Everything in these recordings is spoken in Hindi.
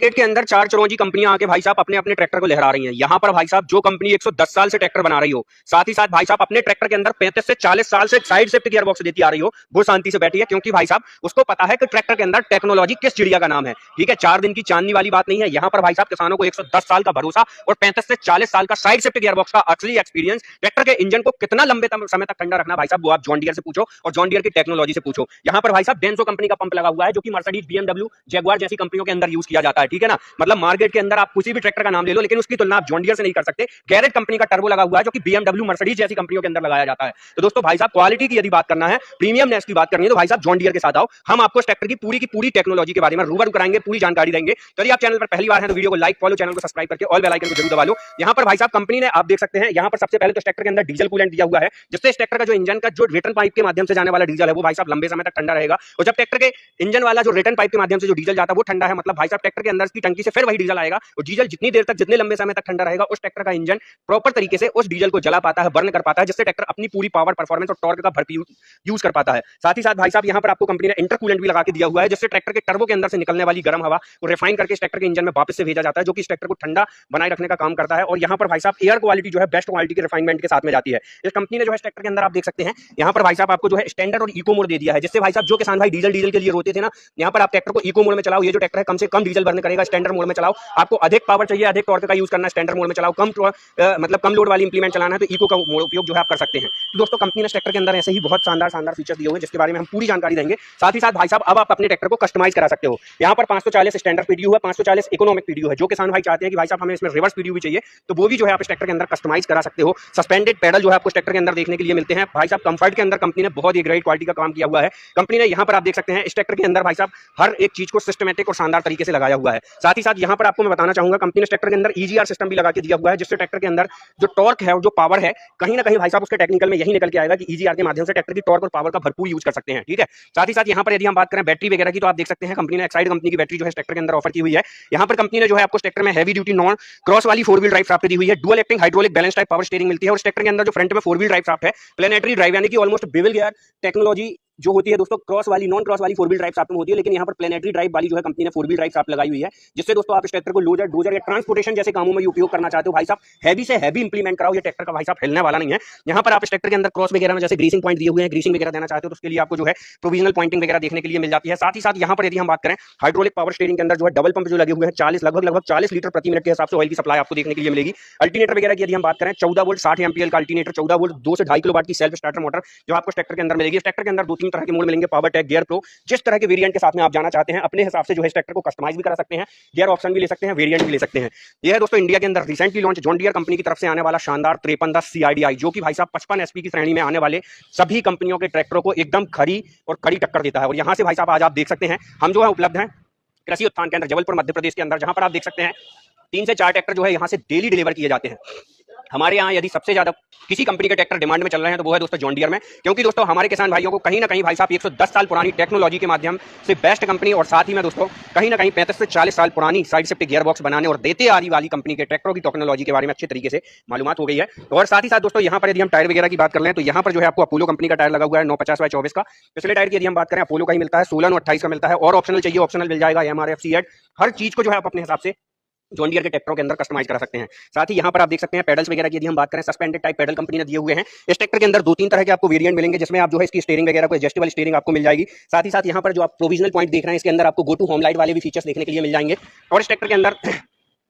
मार्केट के अंदर चार चरौंजी कंपनियां आके भाई साहब अपने अपने ट्रैक्टर को लहरा रही हैं। यहाँ पर भाई साहब जो कंपनी 110 साल से ट्रैक्टर बना रही हो, साथ ही साथ भाई साहब अपने ट्रैक्टर के अंदर 35 से 40 साल से साइड शिफ्ट गियर बॉक्स देती आ रही हो, वो शांति से बैठी है, क्योंकि भाई साहब उसको पता है कि ट्रैक्टर के अंदर टेक्नोलॉजी किस चिड़िया का नाम है। ठीक है, 4 दिन की चांदनी वाली बात नहीं है। यहाँ पर भाई साहब किसानों को 110 साल का भरोसा और 35 से 40 साल का साइड शिफ्ट गियर बॉक्स का असली एक्सपीरियंस, ट्रैक्टर के इंजन को कितना लंबे समय तक ठंडा रखना भाई साहब, वो आप जॉन डियर से पूछो और जॉन डियर की टेक्नोलॉजी से पूछो। यहाँ पर भाई साहब डेंसो कंपनी का पंप लगा हुआ है, जो कि मर्सिडीज, बीएमडब्ल्यू, जगुआर जैसी कंपनियों के अंदर यूज किया जाता है। ठीक है ना, मतलब मार्केट के अंदर आप किसी भी ट्रैक्टर का नाम ले लो, लेकिन उसकी तुलना आप जॉन डियर से नहीं कर सकते। गैरेज कंपनी का टर्बो लगा हुआ है, जो कि बीएमडब्ल्यू, मर्सिडीज जैसी कंपनियों के अंदर लगाया जाता है। तो दोस्तों भाई साहब क्वालिटी की यदि बात करना है, प्रीमियमनेस की बात करनी है, तो भाई साहब जॉन डियर के साथ आओ, हम आपको ट्रैक्टर की पूरी टेक्नोलॉजी के बारे में रूबरू कराएंगे, पूरी जानकारी देंगे। तो यदि आप चैनल पर पहली बार हैं तो वीडियो को लाइक, फॉलो, चैनल को सब्सक्राइब करके ऑल बेल आइकन को जरूर दबा लो। यहाँ पर भाई साहब कंपनी ने, आप देख सकते हैं, यहाँ पर सबसे पहले तो ट्रैक्टर के अंदर डीजल कूलेंट दिया हुआ है, जिससे इस ट्रैक्टर का जो इंजन का जो रिटर्न पाइप के माध्यम से जाने वाला डीजल है, वो भाई साहब लंबे समय तक ठंडा रहेगा। और जब ट्रैक्टर के इंजन वाला जो रिटर्न पाइप के माध्यम से जो डीजल जाता है वो ठंडा है, मतलब भाई साहब ट्रैक्टर के अंदर की टंकी से फिर वही डीजल आएगा, और डीजल जितनी देर तक, जितने लंबे समय तक ठंडा रहेगा, उस ट्रैक्टर का इंजन प्रॉपर तरीके से उस डीजल को जला पाता है, बर्न कर पाता है, जिससे ट्रैक्टर अपनी पूरी पावर, परफॉर्मेंस और टॉर्क का भरपूर यूज कर पाता है। साथ ही साथ भाई साहब यहाँ पर आपको कंपनी ने इंटरकूलेंट भी लगा के दिया हुआ है, जिससे ट्रैक्टर के टर्बो के अंदर से निकलने वाली गर्म हवा को रिफाइन करके इस ट्रैक्टर के इंजन में वापस से भेजा जाता है, जो कि इस ट्रैक्टर को ठंडा बनाए रखने का काम करता है। और यहाँ पर भाई साहब एयर क्वालिटी जो है बेस्ट क्वालिटी के रिफाइनमेंट के साथ में जाती है। इस कंपनी ने जो है ट्रैक्टर के अंदर आप देख सकते हैं, यहाँ पर भाई साहब आपको जो है स्टैंडर्ड और इको मोड दे दिया है, जिससे भाई साहब जो किसान भाई डीजल के लिए रोते थे ना, यहाँ पर आप ट्रैक्टर को इको मोड में चलाओ, ये जो ट्रैक्टर है कम से कम डीजल बर्न करेगा, स्टैंडर्ड मोड में चलाओ। आपको अधिक पावर चाहिए, अधिक टॉर्क का यूज करना है, स्टैंडर्ड मोड में चलाओ। मतलब कम लोड वाली इंप्लीमेंट चलाना है तो इको का उपयोग जो है आप कर सकते हैं। तो दोस्तों कंपनी ने ट्रैक्टर के अंदर ऐसे ही बहुत शानदार फीचर्स दिए हुए हैं, जिसके बारे में हम पूरी जानकारी देंगे। साथ ही साथ भाई साहब अब आप अपने ट्रैक्टर को कस्टमाइज करा सकते हो। यहाँ पर 540 स्टैंडर्ड पीडीयू है, 540 इकोनॉमिक पीडीयू है। जो किसान भाई चाहते हैं कि भाई साहब हमें इसमें रिवर्स पीडीयू भी चाहिए, तो वो भी जो है आप इस ट्रैक्टर के अंदर कस्टमाइज करा सकते हो। सस्पेंडेड पैडल जो है आपको ट्रैक्टर के अंदर देखने के लिए मिलते हैं। भाई साहब कंफर्ट के अंदर कंपनी ने बहुत ही ग्रेट क्वालिटी का काम किया हुआ है। कंपनी ने यहाँ पर आप देख सकते हैं इस ट्रैक्टर के अंदर भाई साहब हर एक चीज को सिस्टमेटिक और शानदार तरीके से लगाया हुआ है। साथ ही साथ यहाँ पर आपको मैं बताना चाहूंगा, कंपनी ने ट्रैक्टर के अंदर ईजीआर सिस्टम भी लगा के दिया हुआ है, जिससे ट्रैक्टर के अंदर जो टॉर्क है और जो पावर है, कहीं ना कहीं भाई साहब उसके टेक्निकल में यही निकल के आएगा कि ईजीआर के माध्यम से ट्रैक्टर की टॉर्क और पावर का भरपूर यूज कर सकते हैं। ठीक है, साथ ही साथ यहाँ पर यदि हम बात करें बैटरी वगैरह की, तो आप देख सकते हैं कंपनी ने एक्साइड कंपनी की बैटरी जो है ट्रैक्टर के अंदर ऑफर की हुई है। यहाँ पर कंपनी ने जो है आपको ट्रैक्टर में हैवी ड्यूटी नॉन क्रॉस वाली 4 व्हील ड्राइव प्राप्त दी हुई है। Dual acting hydraulic balance type power steering मिलती है, और ट्रैक्टर के अंदर जो फ्रंट में 4 व्हील ड्राइव प्राप्त है, प्लेनेटरी ड्राइव यानी कि ऑलमोस्ट बेवल गियर टेक्नोलॉजी जो होती है दोस्तों, क्रॉस वाली, नॉन क्रॉस वाली 4 व्हील ड्राइव प्राप्त होती है, लेकिन यहाँ पर प्लेनेटरी ड्राइव वाली जो है कंपनी ने 4 व्हील ड्राइव प्राप्त लगाई हुई है, जिससे दोस्तों आप इस ट्रैक्टर को लोडर, डोजर या ट्रांसपोर्टेशन जैसे कामों में उपयोग करना चाहते हो, भाई साहब हैवी से हैवी इंप्लीमेंट कराओ, ये ट्रैक्टर का भाई साहब हिलने वाला नहीं है। यहाँ पर आप इस ट्रैक्टर के अंदर क्रॉस वगैरह में जैसे ग्रीसिंग पॉइंट दिए हुए हैं, ग्रीसिंग वगैरह देना चाहते हो तो उसके लिए आपको जो है प्रोविजनल पॉइंटिंग वगैरह देखने के लिए मिल जाती है। साथ ही साथ यहाँ पर यदि हम बात करें हाइड्रोलिक पावर स्टीयरिंग के अंदर जो है डबल पंप जो लगे हुए हैं, 40 लगभग 40 लीटर प्रति मिनट के हिसाब से ऑयल की सप्लाई आपको देखने के लिए मिलेगी। अल्टरनेटर वगैरह की यदि हम बात करें, 14 वोल्ट 60 एम्पीयर का अल्टरनेटर, 14 वोल्ट 2 से 2.5 किलोवाट की सेल्फ स्टार्टर मोटर जो आपको ट्रैक्टर के अंदर मिलेगी। इस ट्रैक्टर के अंदर 2-3 तरह के मोड मिलेंगे, पावर टेक, गियर प्रो, जिस तरह के वेरिएंट के साथ में आप जाना चाहते हैं अपने हिसाब से जो है इस ट्रैक्टर को कस्टमाइज भी करा सकते हैं, गियर ऑप्शन भी ले सकते हैं, वेरिएंट भी ले सकते हैं। यह है दोस्तों इंडिया के अंदर recently launch John Deere company की तरफ से आने वाला शानदार 5310 CRDI, जो कि भाई साहब 55 एचपी की श्रेणी में आने वाले सभी कंपनियों के ट्रैक्टरों को एकदम खरी और कड़ी टक्कर देता है। और यहाँ से भाई साहब आज आप देख सकते हैं हम जो है उपलब्ध हैं कृषि उत्थान केंद्र जबलपुर मध्य प्रदेश के अंदर, जहां पर आप देख सकते हैं 3 से 4 ट्रैक्टर जो है यहाँ से डेली डिलीवर किए जाते हैं। हमारे यहाँ यदि सबसे ज्यादा किसी कंपनी के ट्रैक्टर डिमांड में चल रहे हैं तो वो है दोस्तों जॉन डियर में, क्योंकि दोस्तों हमारे किसान भाइयों को कहीं ना कहीं भाई साहब 110 साल पुरानी टेक्नोलॉजी के माध्यम से बेस्ट कंपनी, और साथ ही में दोस्तों कहीं ना कहीं 35 से 40 साल पुरानी साइड शिफ्ट गियर बॉक्स बनाने और देते आ रही वाली कंपनी के ट्रैक्टरों की टेक्नोलॉजी के बारे में अच्छे तरीके से मालूमात हो गई है। और साथ ही साथ दोस्तों यहाँ पर यदि हम टायर वगैरह की बात कर लें तो यहाँ पर जो है आपको अपोलो कंपनी का टायर लगा हुआ है 950/24 का। पिछले टायर की यदि हम बात करें अपोलो का ही मिलता है, 16/28 का मिलता है, और ऑप्शनल चाहिए ऑप्शनल मिल जाएगा, MRF सीएट, हर चीज को जो है आप अपने हिसाब से जॉन डियर के ट्रैक्टरों के अंदर कस्टमाइज करा सकते हैं। साथ ही यहाँ पर आप देख सकते हैं पेडल्स वगैरह की यदि हम बात करें, सस्पेंडेड टाइप पेडल कंपनी ने दिए हुए हैं। इस ट्रैक्टर के अंदर 2-3 तरह के आपको वेरिएंट मिलेंगे, जिसमें आप जो है इसकी स्टीयरिंग वगैरह को एडजस्टेबल स्टीयरिंग आपको मिल जाएगी। साथ ही साथ यहाँ पर जो आप प्रोविजनल पॉइंट देख रहे हैं इसके अंदर आपको गो टू होम लाइट वाले भी फीचर्स देखने के लिए मिल जाएंगे। और इस ट्रैक्टर के अंदर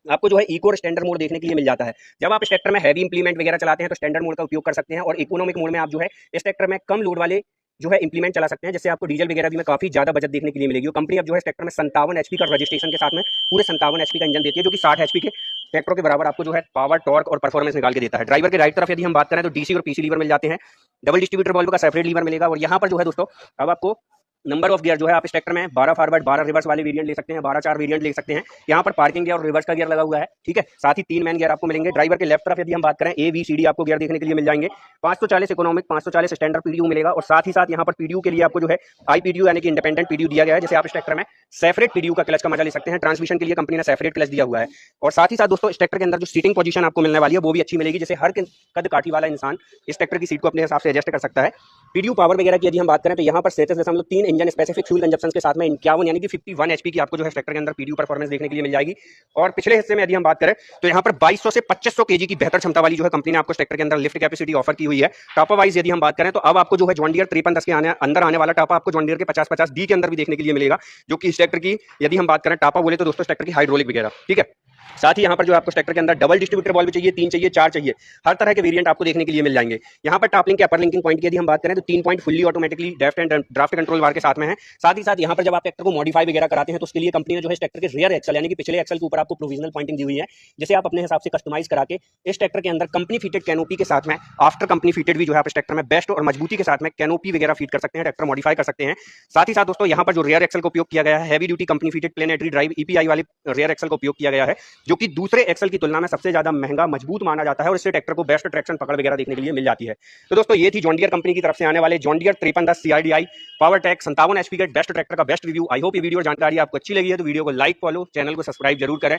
आपको जो है इको और स्टैंडर्ड मोड देखने के लिए मिल जाता है। जब आप इस ट्रैक्टर में हैवी इंप्लीमेंट वगैरह चलाते हैं तो स्टैंडर्ड मोड का उपयोग कर सकते हैं, और इकोनॉमिक मोड में आप जो है इस ट्रैक्टर में कम लोड वाले जो है इंप्लीमेंट चला सकते हैं, जिससे आपको डीजल वगैरह भी में काफी ज्यादा बचत देखने के लिए मिलेगी। कंपनी अब जो है ट्रैक्टर में 57 एचपी का रजिस्ट्रेशन के साथ में पूरे 57 एचपी का इंजन देती है, जो कि 60 एचपी के ट्रैक्टरों के बराबर आपको जो है पावर, टॉर्क और परफॉर्मेंस निकाल के देता है। ड्राइवर के राइट तरफ यदि हम बात करें तो डीसी और पीसी लीवर मिल जाते हैं, डबल डिस्ट्रीब्यूटर बॉल्व का सेपरेट लीवर मिलेगा। और यहाँ पर जो है दोस्तों अब आपको नंबर ऑफ गियर जो है आप इस ट्रैक्टर में 12 फॉरवर्ड 12 रिवर्स वाले वेरिएंट ले सकते हैं, 12-4 वेरिएंट ले सकते हैं। यहाँ पर पार्किंग गियर और रिवर्स का गियर लगा हुआ है, ठीक है। साथ ही 3 मैन गियर आपको मिलेंगे। ड्राइवर के लेफ्ट तरफ यदि हम बात करें ABCD आपको गियर देखने के लिए मिल जाएंगे। 540 इकोनॉमिक, 540 स्टैंडर्ड पीडीयू मिलेगा, और साथ ही साथ यहाँ पर पीडीयू के लिए आपको जो है IPDU यानी कि इंडिपेंडेंट पीडीयू दिया गया है, जैसे आप इस ट्रैक्टर में सेपरेट पीडीयू का क्लच का मजा ले सकते हैं। ट्रांसमिशन के लिए कंपनी ने सेपरेट क्लच दिया हुआ है। और साथ ही साथ दोस्तों इस ट्रैक्टर के अंदर जो सीटिंग पोजीशन आपको मिलने वाली है वो भी अच्छी मिलेगी, जैसे हर कद काठी वाला इंसान इस ट्रैक्टर की सीट को अपने हिसाब से एडजस्ट कर सकता है। पीडीयू पावर वगैरह की यदि हम बात करें तो यहाँ पर 37.3 इंजन स्पेसिफिक फ्यूल कंजप्शन के साथ में 51 यानी कि 51 एचपी की आपको जो है ट्रैक्टर के अंदर पीडीयू परफॉर्मेंस देखने के लिए मिल जाएगी। और पिछले हिस्से में यदि हम बात करें तो यहाँ पर 2200 से 2500 केजी की बेहतर क्षमता वाली जो है कंपनी ने आपको ट्रैक्टर के अंदर लिफ्ट कैपेसिटी ऑफर की हुई है। टापा वाइज यदि हम बात करें तो अब आपको जो है जॉन डियर 5310 के अंदर आने वाला टापा आपको जॉन डियर के 5050 डी के अंदर भी देखने के लिए मिलेगा, जो कि इस ट्रैक्टर की यदि हम बात करें टापा बोले तो दोस्तों ट्रैक्टर की हाइड्रोलिक वगैरह, ठीक है। साथ ही यहाँ पर जो आपको ट्रैक्टर के अंदर डबल डिस्ट्रीब्यूटर बॉल भी चाहिए, 3 चाहिए, 4 चाहिए, हर तरह के वेरिएंट आपको देखने के लिए मिल जाएंगे। यहाँ पर टॉप लिंक के अपर लिंकिंग पॉइंट की यदि हम बात करें तो 3 point fully automatically draft control bar के साथ में है। साथ ही साथ यहाँ पर जब आप ट्रैक्टर को मॉडिफाई वगैरह कराते हैं तो उसके लिए कंपनी ने जो है ट्रैक्टर के रियर एक्सल यानी कि पिछले एक्सल के ऊपर आपको प्रोविजनल पॉइंटिंग दी हुई है, जिसे आप अपने हिसाब से कस्टमाइज करा के इस ट्रैक्टर के अंदर कंपनी फिटेड कैनोपी के साथ में आफ्टर कंपनी फिटेड भी जो है आप ट्रैक्टर में बेस्ट और मजबूती के साथ में कैनोपी वगैरह फीट कर सकते हैं, ट्रैक्टर मॉडिफाई कर सकते हैं। साथ ही साथ दोस्तों यहाँ पर जो रियर एक्सल का उपयोग किया गया है heavy duty company fitted planetary drive EPI वाले रियर एक्सल का उपयोग किया गया है, जो कि दूसरे एक्सल की तुलना में सबसे ज्यादा महंगा मजबूत माना जाता है और इससे ट्रैक्टर को बेस्ट ट्रैक्शन पकड़ वगैरह देखने के लिए मिल जाती है। तो दोस्तों ये थी जॉन डियर कंपनी की तरफ से आने वाले जॉन डियर 5310 CRDI पावर टैक 57 एचपी के बेस्ट ट्रैक्टर का बेस्ट रिव्यू। आई होप ये वीडियो और जानकारी आपको अच्छी लगी है तो वीडियो को लाइक फॉलो, चैनल को सब्सक्राइब जरूर करें।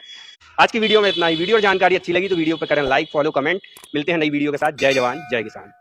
आज की वीडियो में इतना ही। वीडियो और जानकारी अच्छी लगी तो वीडियो पर करें लाइक फॉलो कमेंट। मिलते हैं नई वीडियो के साथ। जय जवान जय किसान।